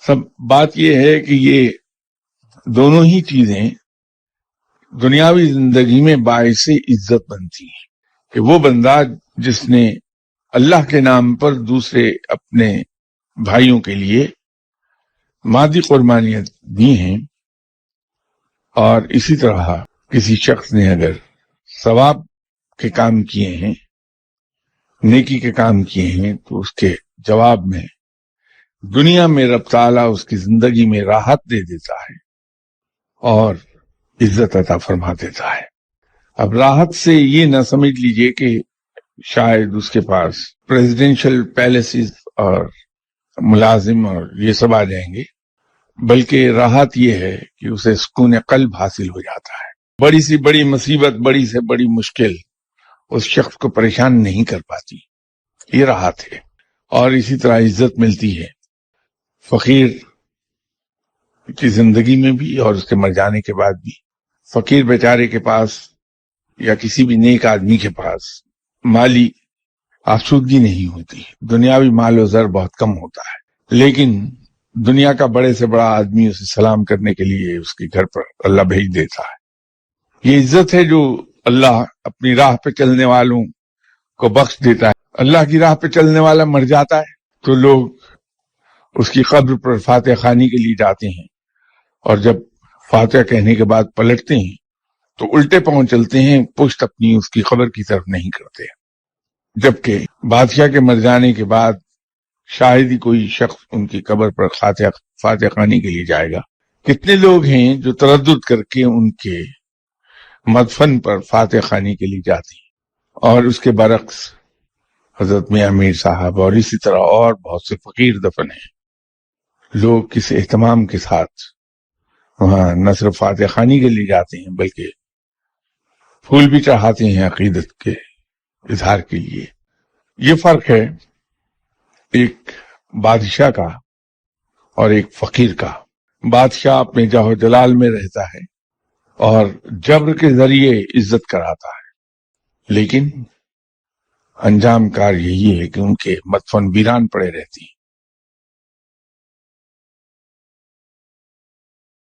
سب بات یہ ہے کہ یہ دونوں ہی چیزیں دنیاوی زندگی میں باعث عزت بنتی ہیں کہ وہ بندہ جس نے اللہ کے نام پر دوسرے اپنے بھائیوں کے لیے مادی قربانیاں دی ہیں، اور اسی طرح کسی شخص نے اگر ثواب کے کام کیے ہیں، نیکی کے کام کیے ہیں، تو اس کے جواب میں دنیا میں رب تعالیٰ اس کی زندگی میں راحت دے دیتا ہے اور عزت عطا فرما دیتا ہے۔ اب راحت سے یہ نہ سمجھ لیجئے کہ شاید اس کے پاس پریزیڈینشل پیلیسز اور ملازم اور یہ سب آ جائیں گے، بلکہ راحت یہ ہے کہ اسے سکون قلب حاصل ہو جاتا ہے۔ بڑی سی بڑی مصیبت، بڑی سے بڑی مشکل اس شخص کو پریشان نہیں کر پاتی، یہ راحت ہے۔ اور اسی طرح عزت ملتی ہے فقیر کی زندگی میں بھی اور اس کے مر جانے کے بعد بھی۔ فقیر بیچارے کے پاس یا کسی بھی نیک آدمی کے پاس مالی آسودگی نہیں ہوتی، دنیاوی مال و زر بہت کم ہوتا ہے، لیکن دنیا کا بڑے سے بڑا آدمی اسے سلام کرنے کے لیے اس کے گھر پر اللہ بھیج دیتا ہے۔ یہ عزت ہے جو اللہ اپنی راہ پہ چلنے والوں کو بخش دیتا ہے۔ اللہ کی راہ پہ چلنے والا مر جاتا ہے تو لوگ اس کی قبر پر فاتحہ خوانی کے لیے جاتے ہیں، اور جب فاتحہ کہنے کے بعد پلٹتے ہیں تو الٹے پاؤں چلتے ہیں، پشت اپنی اس کی قبر کی طرف نہیں کرتے۔ جبکہ بادشاہ کے مر جانے کے بعد شاید ہی کوئی شخص ان کی قبر پر فاتحہ خوانی کے لیے جائے گا۔ کتنے لوگ ہیں جو تردد کر کے ان کے مدفن پر فاتحہ خوانی کے لیے جاتے ہیں، اور اس کے برعکس حضرت میاں میر صاحب اور اسی طرح اور بہت سے فقیر دفن ہیں۔ لوگ کس اہتمام کے ساتھ وہاں نہ صرف فاتحہ خوانی کے لیے جاتے ہیں بلکہ پھول بھی چڑھاتے ہیں عقیدت کے اظہار کے لیے۔ یہ فرق ہے ایک بادشاہ کا اور ایک فقیر کا۔ بادشاہ اپنے جاہ و جلال میں رہتا ہے اور جبر کے ذریعے عزت کراتا ہے، لیکن انجام کار یہی ہے کہ ان کے مدفن ویران پڑے رہتی ہیں۔